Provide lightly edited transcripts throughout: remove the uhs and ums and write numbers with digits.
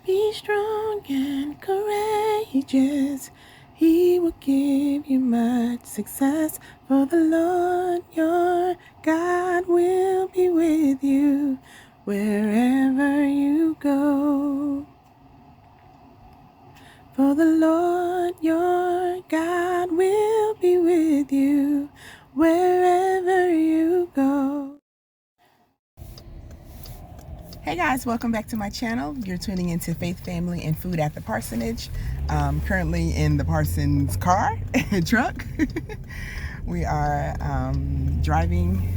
Be strong and courageous. He will give you much success. For the Lord your God will be with you wherever you go. For the Lord your God will be with you wherever you go. Hey guys, welcome back to my channel. You're tuning into Faith, Family, and Food at the Parsonage. Currently in the Parsons car, truck. We are driving,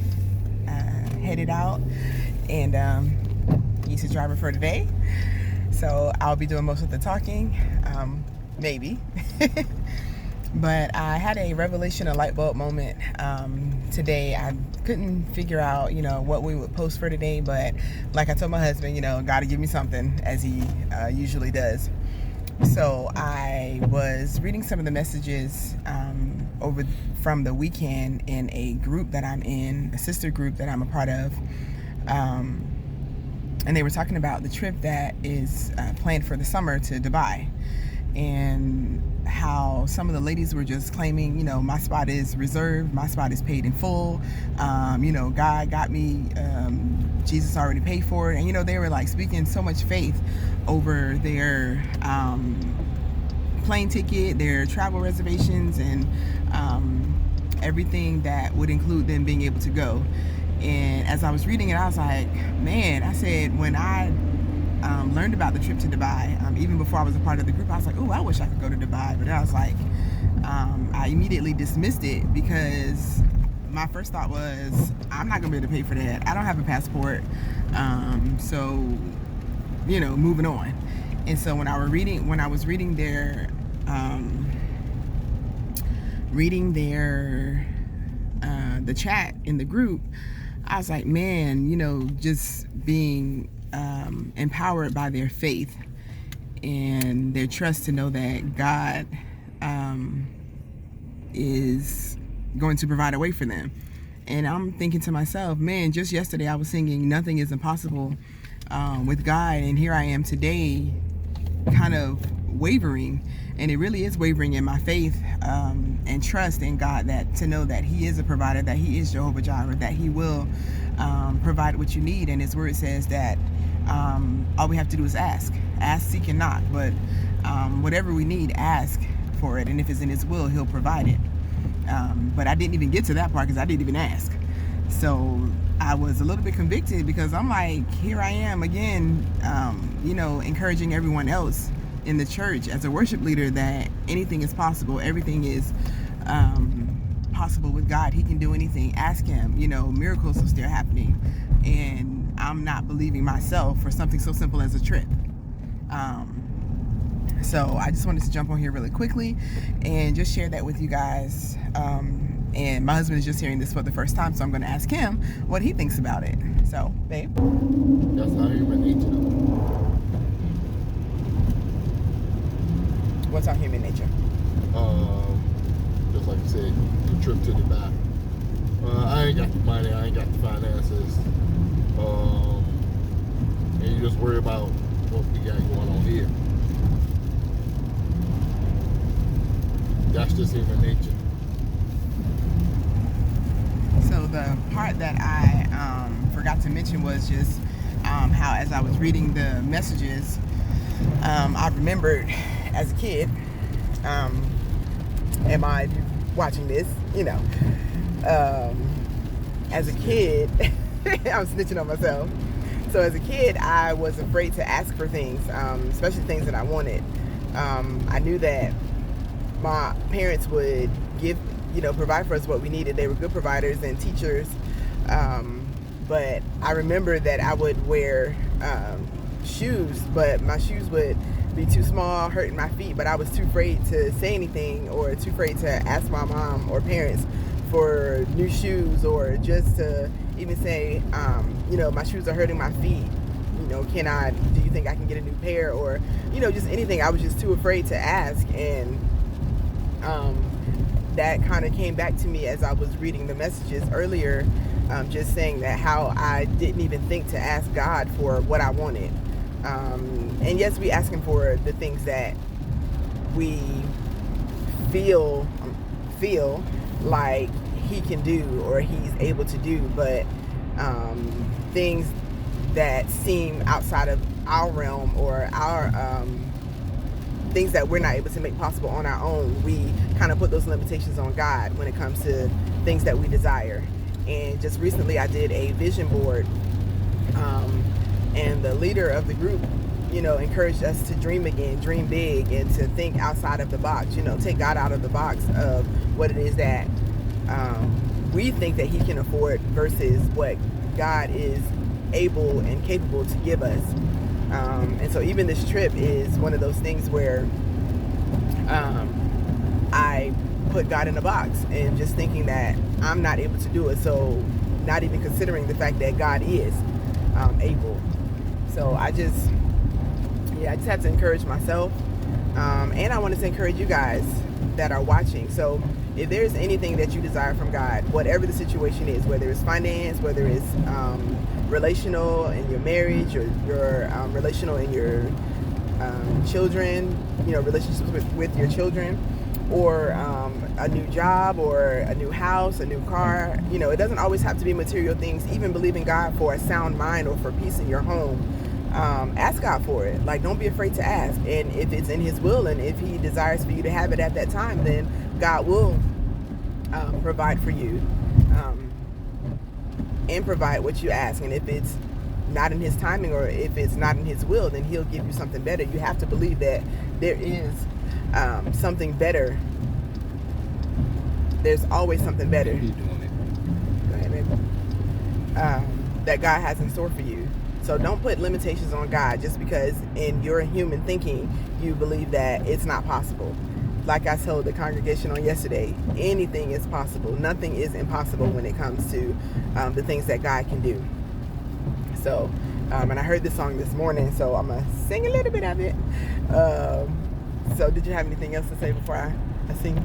headed out, and he's the driver for today. So I'll be doing most of the talking, maybe. But I had a revelation, a light bulb moment today. I couldn't figure out, what we would post for today, but like I told my husband, God to give me something, as he usually does. So I was reading some of the messages over from the weekend in a group that I'm in, a sister group that I'm a part of, and they were talking about the trip that is planned for the summer to Dubai, and how some of the ladies were just claiming, my spot is reserved, my spot is paid in full, God got me, Jesus already paid for it. And they were like speaking so much faith over their plane ticket, their travel reservations, and everything that would include them being able to go. And as I was reading it, I was like, man, I said, when I learned about the trip to Dubai, even before I was a part of the group, I was like, oh, I wish I could go to Dubai. But I was like, I immediately dismissed it, because my first thought was, I'm not gonna be able to pay for that. I don't have a passport. So, moving on. And so when I was reading the chat in the group, I was like, man, just being empowered by their faith and their trust to know that God is going to provide a way for them. And I'm thinking to myself, man, just yesterday I was singing Nothing is Impossible with God, and here I am today kind of wavering. And it really is wavering in my faith and trust in God, that to know that He is a provider, that He is Jehovah Jireh, that He will provide what you need. And His word says that all we have to do is ask, seek, and knock. But whatever we need, ask for it, and if it's in His will, He'll provide it. But I didn't even get to that part because I didn't even ask. So I was a little bit convicted, because I'm like, here I am again, encouraging everyone else in the church as a worship leader that anything is possible. Everything is possible with God. He can do anything. Ask Him. Miracles are still happening. And I'm not believing myself for something so simple as a trip. So I just wanted to jump on here really quickly and just share that with you guys. And my husband is just hearing this for the first time, so I'm going to ask him what he thinks about it. So, babe? That's not human nature. What's our human nature? Just like you said, the trip to Dubai. I ain't got the money, I ain't got the finances. And you just worry about what we got going on here. That's just human nature. So the part that I forgot to mention was just how, as I was reading the messages, I remembered as a kid, am I watching this? As a kid, I'm snitching on myself. So as a kid, I was afraid to ask for things, especially things that I wanted. I knew that my parents would provide for us what we needed. They were good providers and teachers. But I remember that I would wear shoes, but my shoes would be too small, hurting my feet, but I was too afraid to say anything, or too afraid to ask my mom or parents for new shoes, or just to even say, my shoes are hurting my feet. Do you think I can get a new pair? Or, just anything. I was just too afraid to ask. And that kind of came back to me as I was reading the messages earlier, just saying that how I didn't even think to ask God for what I wanted. And yes, we ask him for the things that we feel like he can do or he's able to do, but things that seem outside of our realm or our things that we're not able to make possible on our own, we kind of put those limitations on God when it comes to things that we desire. And just recently I did a vision board, and the leader of the group, encouraged us to dream again, dream big, and to think outside of the box, take God out of the box of what it is that we think that he can afford versus what God is able and capable to give us. And so even this trip is one of those things where I put God in a box and just thinking that I'm not able to do it, so not even considering the fact that God is able. So I just have to encourage myself, and I wanted to encourage you guys that are watching. So if there's anything that you desire from God, whatever the situation is, whether it's finance, whether it's relational in your marriage, or your relational in your children, relationships with your children, or a new job, or a new house, a new car, it doesn't always have to be material things. Even believing God for a sound mind or for peace in your home, ask God for it. Like, don't be afraid to ask. And if it's in his will and if he desires for you to have it at that time, then God will provide for you, and provide what you ask. And if it's not in his timing, or if it's not in his will, then he'll give you something better. You have to believe that there is something better. There's always something better. Keep doing it. Go ahead, baby. That God has in store for you. So don't put limitations on God just because in your human thinking you believe that it's not possible. Like I told the congregation on yesterday, anything is possible. Nothing is impossible when it comes to the things that God can do. So, and I heard this song this morning, so I'm going to sing a little bit of it. So did you have anything else to say before I sing?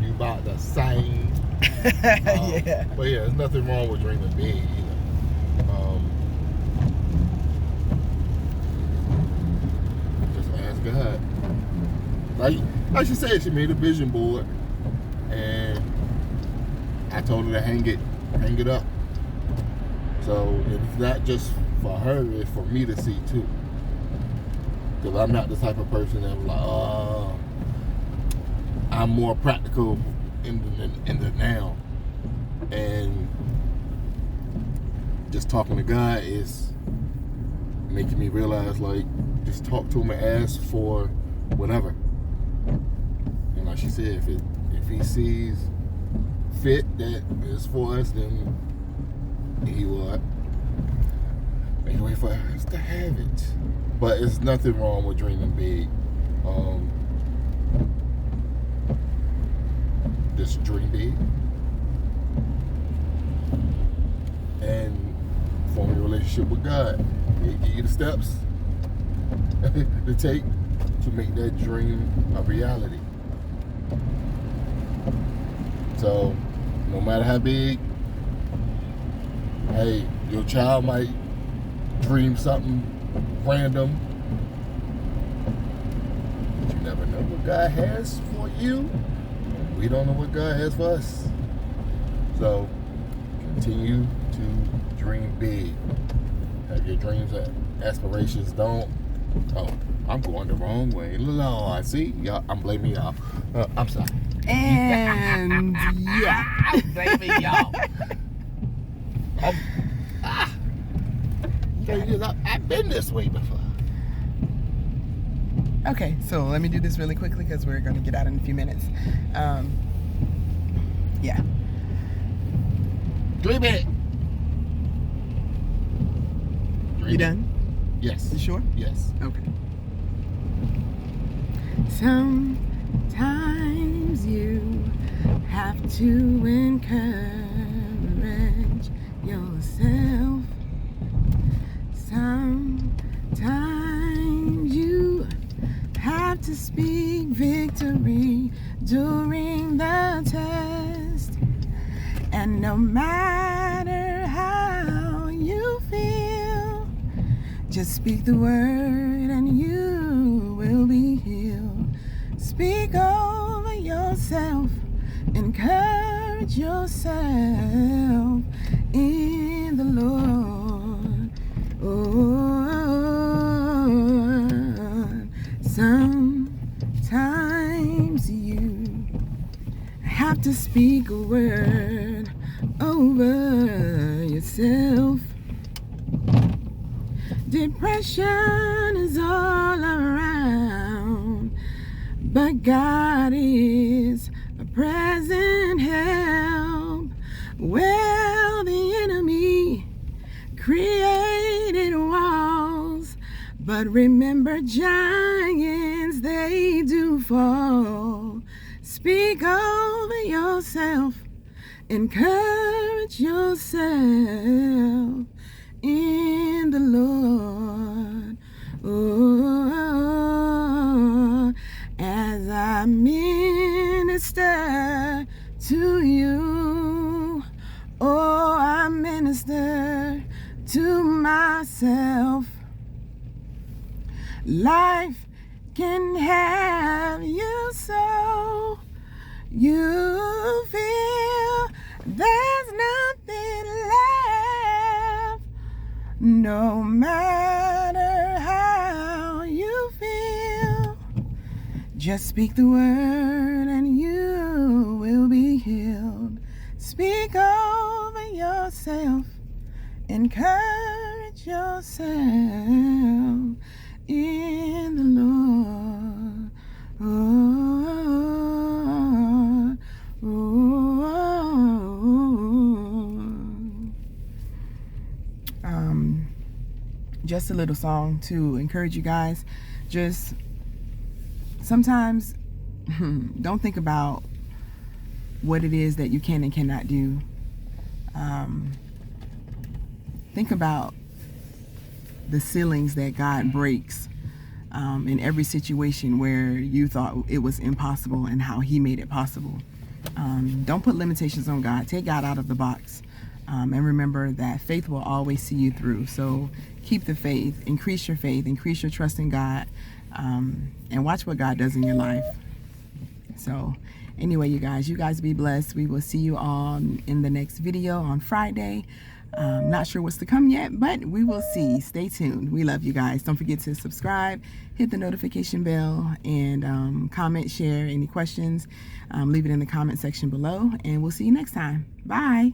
You about to sing. Yeah. But yeah, there's nothing wrong with dreaming big either. Just ask God. Like she said, she made a vision board, and I told her to hang it up. So it's not just for her, it's for me to see too. Because I'm not the type of person that was like, I'm more practical in the now. And just talking to God is making me realize, like, just talk to him and ask for whatever. And like she said, if he sees fit that is for us, then he will make a way for us to have it. But it's nothing wrong with dreaming big. Just dream big and form a relationship with God. He'll give you the steps to take to make that dream a reality. So no matter how big, hey, your child might dream something random, but you never know what God has for you. We don't know what God has for us. So continue to dream big. Have your dreams and aspirations. Don't. Oh, I'm going the wrong way. Lord, see, y'all, I'm blaming y'all. I'm sorry. And yeah, I'm blaming y'all. I've been this way before. Okay, so let me do this really quickly because we're going to get out in a few minutes. Yeah. Dream it. You done? Yes. You sure? Yes. Okay. Sometimes you have to encourage yourself. Sometimes you have to speak victory during the test. And no matter how you feel, Just speak the word and you will be healed. Speak over yourself. Encourage yourself in the Lord. Oh, sometimes you have to speak a word over yourself. Depression is all around, but God is a present help. Well, the enemy created walls, but remember, giants, they do fall. Speak over yourself. Encourage yourself in the Lord. Oh, as I minister to you, oh, I minister to myself. Life can have you so you feel there's nothing left, no matter how you feel. Just speak the word and you will be healed. Speak over yourself. Encourage yourself in the Lord. Oh, oh, oh. Just a little song to encourage you guys. Just sometimes don't think about what it is that you can and cannot do. Think about the ceilings that God breaks in every situation where you thought it was impossible and how he made it possible. Don't put limitations on God. Take God out of the box. And remember that faith will always see you through. So keep the faith, increase your trust in God, and watch what God does in your life. So anyway, you guys be blessed. We will see you all in the next video on Friday. Not sure what's to come yet, but we will see. Stay tuned. We love you guys. Don't forget to subscribe, hit the notification bell, and comment, share any questions. Leave it in the comment section below, and we'll see you next time. Bye.